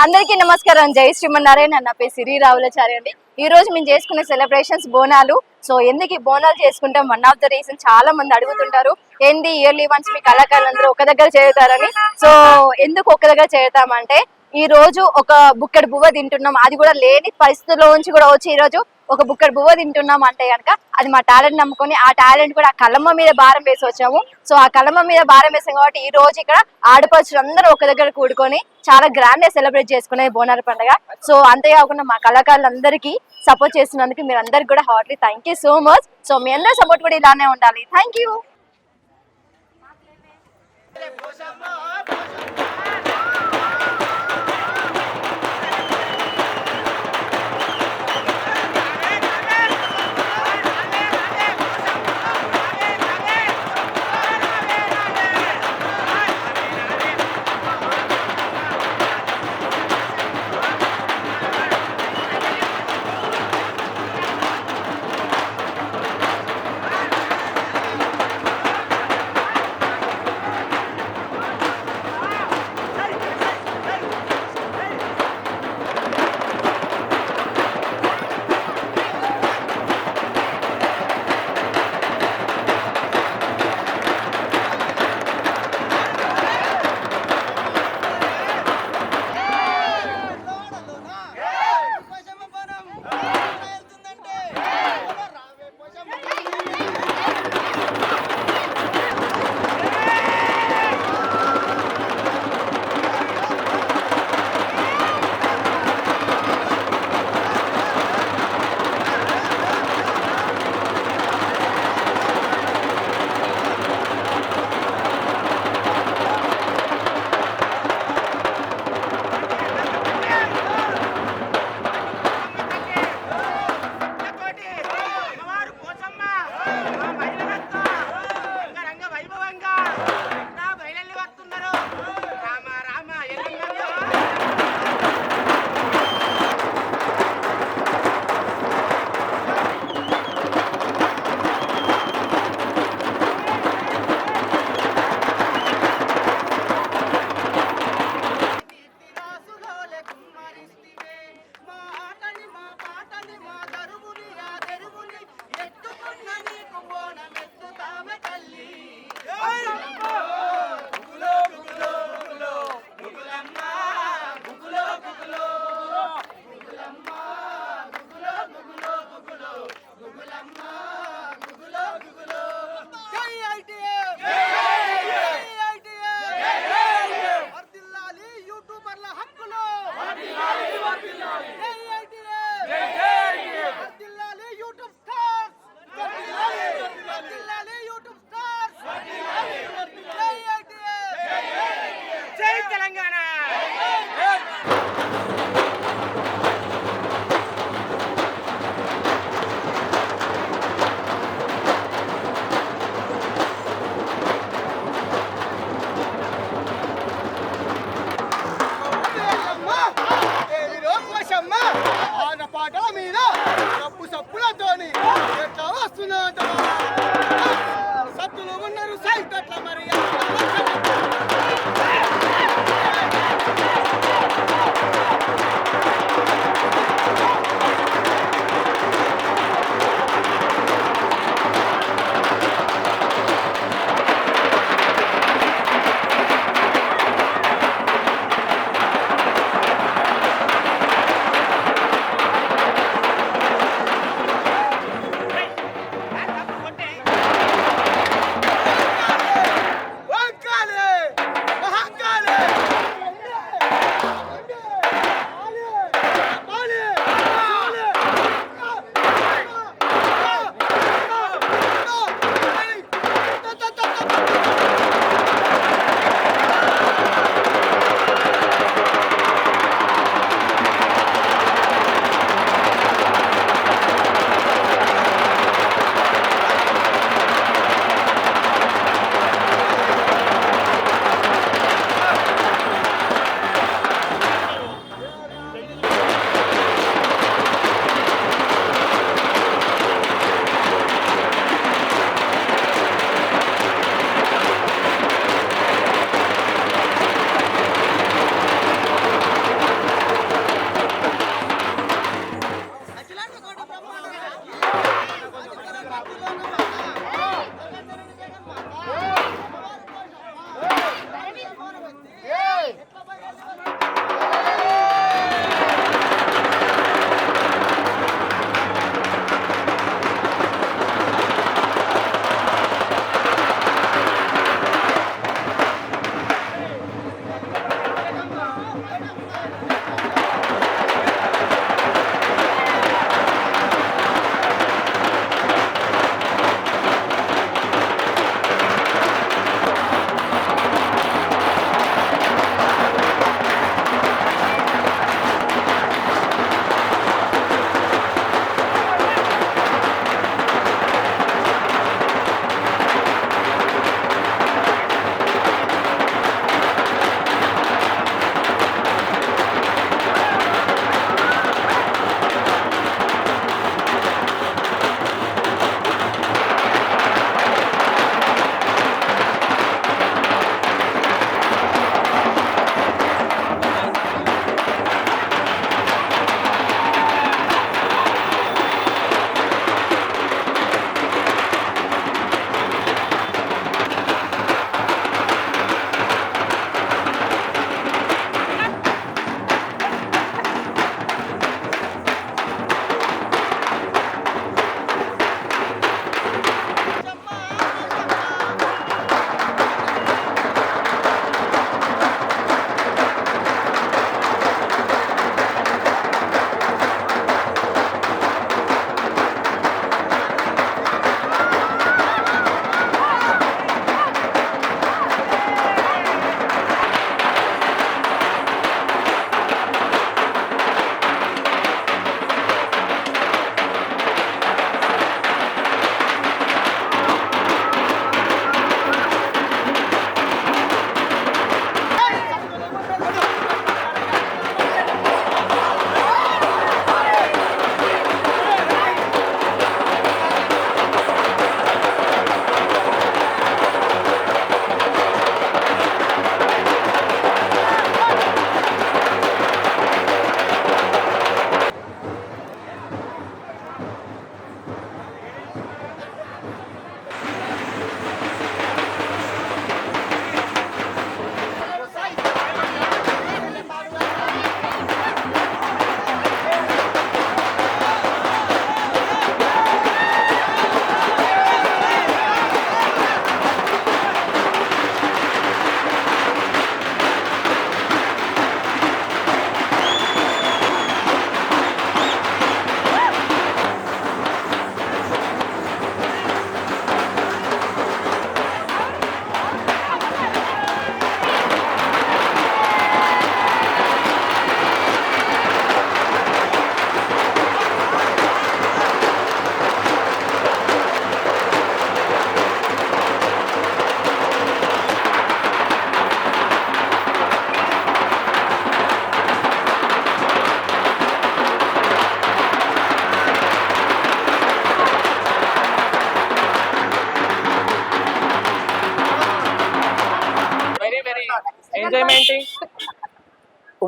అందరికీ నమస్కారం. జై శ్రీమన్నారాయణ. నా పేరు సిరి రావులచారి అండి. ఈ రోజు మేము చేసుకునే సెలబ్రేషన్స్ బోనాలు. సో ఎందుకు ఈ బోనాలు చేసుకుంటాం, వన్ ఆఫ్ ద రీజన్ చాలా మంది అడుగుతుంటారు, ఏంది ఇయర్లీ వన్స్ మీ కళాకారులందరూ ఒక దగ్గర చేరుతారని. సో ఎందుకు ఒక దగ్గర చేరుతామంటే, ఈ రోజు ఒక బుక్కడి బువ్వ తింటున్నాం, అది కూడా లేని పరిస్థితుల్లో నుంచి కూడా వచ్చి ఈ రోజు ఒక బుక్కడి బువ్వ తింటున్నాం అంటే కనుక అది మా టాలెంట్ నమ్ముకొని, ఆ టాలెంట్ కూడా ఆ కలమ్మ మీద భారం వేసి వచ్చాము. సో ఆ కలమ్మ మీద భారం వేసాం కాబట్టి ఈ రోజు ఇక్కడ ఆడపడుచులు అందరూ ఒక దగ్గర కూడుకొని చాలా గ్రాండ్ గా సెలబ్రేట్ చేసుకునే బోనాల పండుగ. సో అంతేకాకుండా మా కళాకారులందరికీ సపోర్ట్ చేస్తున్నందుకు మీరు అందరికి కూడా heartly thank you so much. So మీ అందరి సపోర్ట్ కూడా ఇలానే ఉండాలి. Thank you.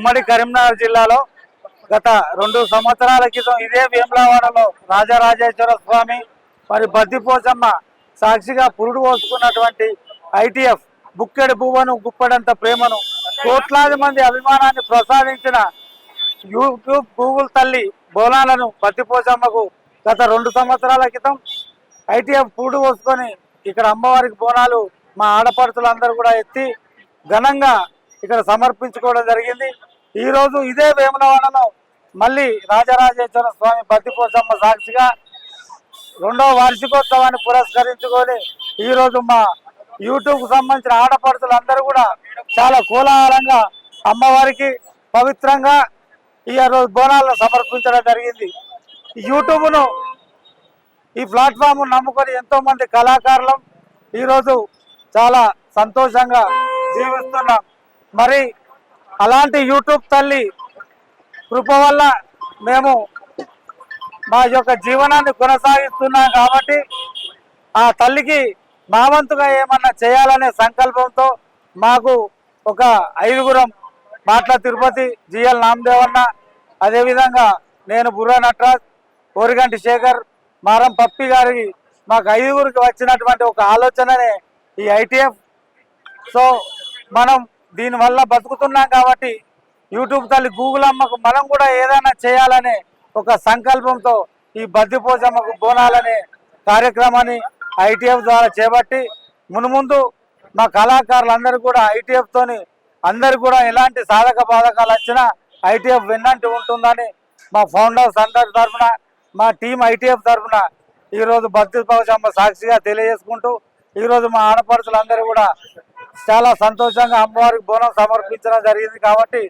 ఉమ్మడి కరీంనగర్ జిల్లాలో గత 2 సంవత్సరాల క్రితం ఇదే వేములవాడలో రాజరాజేశ్వర స్వామి మరి బద్దిపోచమ్మ సాక్షిగా పురుడు పోసుకున్నటువంటి ITF బుక్కెడు పువ్వను గుప్పడంత ప్రేమను కోట్లాది మంది అభిమానాన్ని ప్రసాదించిన యూట్యూబ్ గూగుల్ తల్లి బోనాలను బద్దిపోచమ్మకు గత 2 సంవత్సరాల క్రితం ITF పురుడు పోసుకొని ఇక్కడ అమ్మవారికి బోనాలు మా ఆడపడుతులందరూ కూడా ఎత్తి ఘనంగా ఇక్కడ సమర్పించుకోవడం జరిగింది. ఈరోజు ఇదే వేములవాడలో మళ్ళీ రాజరాజేశ్వర స్వామి బద్దిపోచమ్మ సాక్షిగా 2వ వార్షికోత్సవాన్ని పురస్కరించుకొని ఈరోజు మా యూట్యూబ్కు సంబంధించిన ఆడపడుతులందరూ కూడా చాలా కోలాహలంగా అమ్మవారికి పవిత్రంగా ఈ రోజు బోనాలను సమర్పించడం జరిగింది. యూట్యూబ్ను ఈ ప్లాట్ఫామ్ నమ్ముకొని ఎంతోమంది కళాకారులం ఈరోజు చాలా సంతోషంగా జీవిస్తున్నాం. మరి అలాంటి యూట్యూబ్ తల్లి కృప వల్ల మేము మా యొక్క జీవనాన్ని కొనసాగిస్తున్నాం కాబట్టి ఆ తల్లికి మా వంతుగా ఏమన్నా చేయాలనే సంకల్పంతో మాకు ఒక 5గురం మాట్ల తిరుపతి, GL నామదేవన్న, అదేవిధంగా నేను బుర్రా నటరాజ్, ఓరిగంటి శేఖర్, మారం పప్పి గారికి మాకు 5గురికి వచ్చినటువంటి ఒక ఆలోచననే ఈ ITF. సో మనం దీనివల్ల బతుకుతున్నాం కాబట్టి యూట్యూబ్ తల్లి గూగుల్ అమ్మకు మనం కూడా ఏదైనా చేయాలనే ఒక సంకల్పంతో ఈ బద్దిపోచమ్మకు బోనాలనే కార్యక్రమాన్ని ITF ద్వారా చేపట్టి మునుముందు మా కళాకారులందరూ కూడా ITF తోని అందరు కూడా ఎలాంటి సాధక బాధకాలు వచ్చినా ITF వెన్నంటి ఉంటుందని మా ఫౌండర్స్ అందరి తరఫున, మా టీం ITF తరఫున ఈరోజు బద్దిపోచమ్మ సాక్షిగా తెలియజేసుకుంటూ ఈరోజు మా ఆడపడుచులందరూ కూడా చాలా సంతోషంగా అమ్మవారికి బోనం సమర్పించడం జరిగింది. కాబట్టి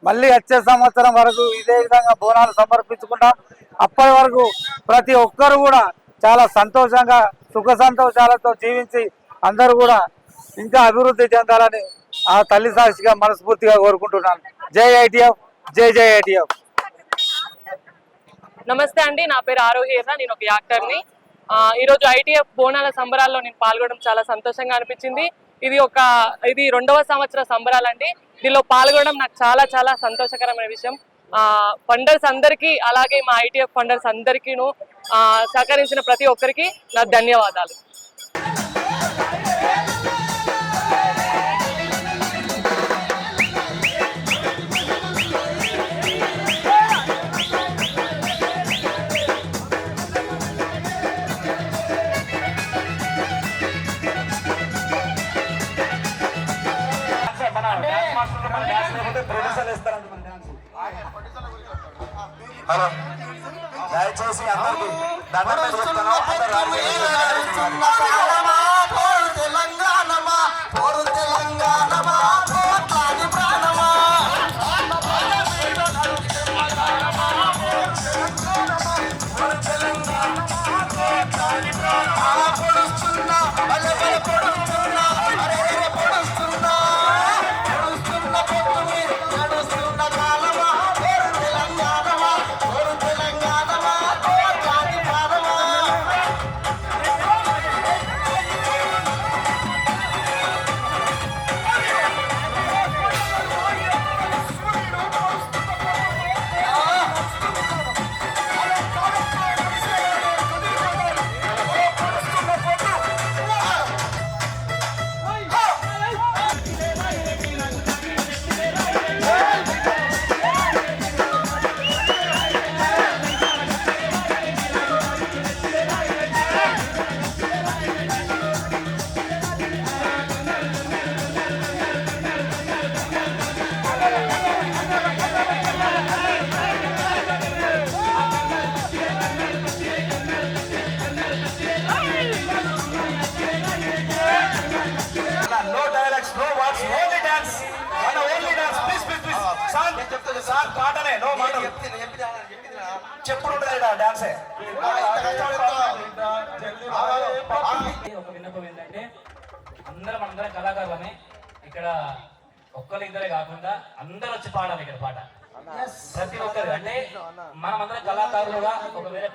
మళ్ళీ వచ్చే సంవత్సరం వరకు ఇదే విధంగా బోనాలు సమర్పించుకుంటాం. అప్పటి వరకు ప్రతి ఒక్కరు కూడా చాలా సంతోషంగా సుఖ సంతోషాలతో జీవించి అందరూ కూడా ఇంకా అభివృద్ధి చెందాలని ఆ తల్లి సాక్షిగా మనస్ఫూర్తిగా కోరుకుంటున్నాను. జై ITF, జై జై ITF. నమస్తే అండి, నా పేరు ఆరోహి. నేను ఒక యాక్టర్ని. ఈరోజు ITF బోనాల సంబరాల్లో నేను పాల్గొనడం చాలా సంతోషంగా అనిపించింది. ఇది 2వ సంవత్సర సంబరాలండి. దీనిలో పాల్గొనడం నాకు చాలా చాలా సంతోషకరమైన విషయం. ఫండర్స్ అందరికీ, అలాగే మా ITF ఫండర్స్ అందరికీను సహకరించిన ప్రతి ఒక్కరికి నా ధన్యవాదాలు. హలో, దయచేసి అందరికి దండం పెట్టుకుంటున్నాం. చెప్పుడు డాన్సే. ఒక విన్నపం ఏంటంటే అందరం కళాకారులమే. ఇక్కడ ఒక్కరిద్దరే కాకుండా అందరూ వచ్చి పాడాలి ఇక్కడ పాట. ప్రతి ఒక్కరు అంటే మనమందరం కళాకారులుగా ఒక వేరే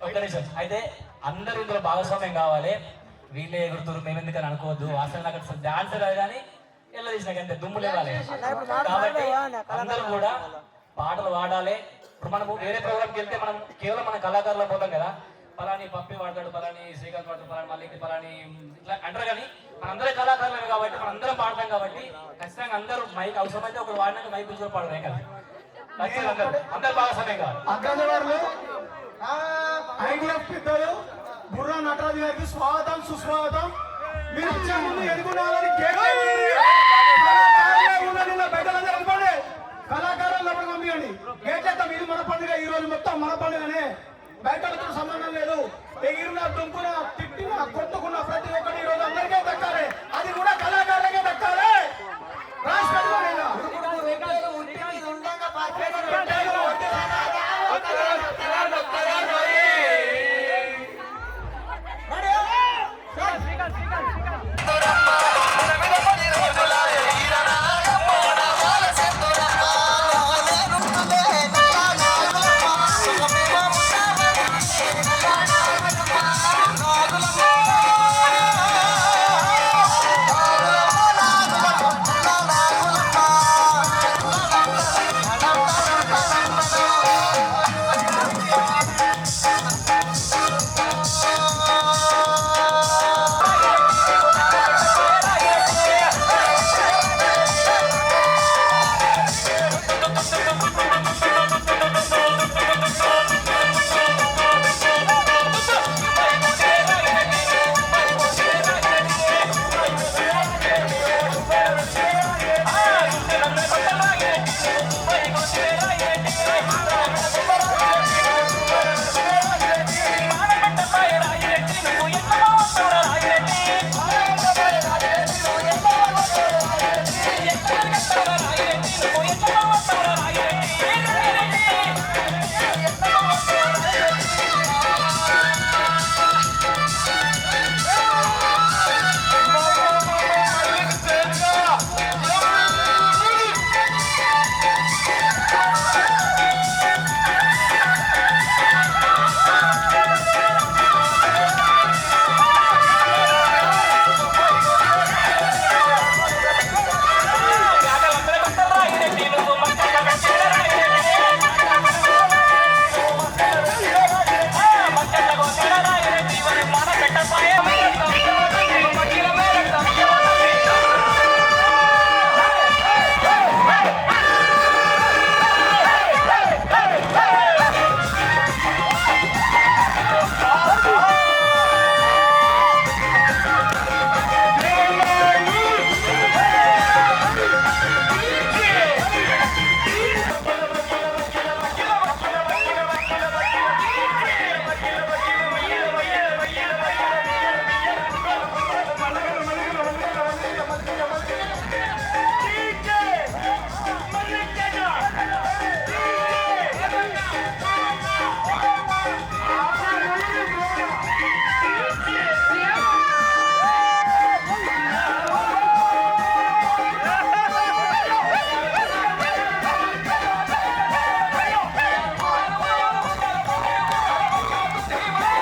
ఒక్క నిమిషం అయితే అందరూ ఇందులో భాగస్వామ్యం కావాలి. వీళ్ళే ఎగురుతురు మేము ఎందుకని అనుకోవద్దు. అసలు నాకు డాన్స్ రాదు కానీ ఎల్ల తీసినాక అంతే దుమ్ము లేవాలి. కాబట్టి అందరూ కూడా పాటలు పాడాలి. ఇప్పుడు మనం వేరే ప్రోగ్రామ్కి వెళ్తే మనం కేవలం మన కళాకారులు పోతాం కదా, పలాని పప్పి వాడతాడు, పలాని శ్రీకాంత్ వాడతాడు, పలాని మల్లికి, పలాని ఇట్లా అంటారు. కానీ మనందరూ కళాకారులు కాబట్టి మనందరం పాడతాం కాబట్టి ఖచ్చితంగా అందరూ మైక్ అవసరమైతే ఒకరు వాడినాక మైక్ కూర్చొని పాడతాం కదా, ఖచ్చితంగా అందరు బాగా సమయం కావాలి. అగ్రజవారులు ఐడిఎఫ్ పెద్దలు బుర్రా నటరాజు గారికి స్వాగతం సుస్వాగతం. మీరు వచ్చే ముందు ఎదుగునాలని కళాకారులు లోపలికి పంపించండి. గేట్ ఎత్తాం, ఇది మన పండుగ. ఈ రోజు మొత్తం మన పండుగనే, బయట సంబంధం లేదు. ఎగిరిన దుంపున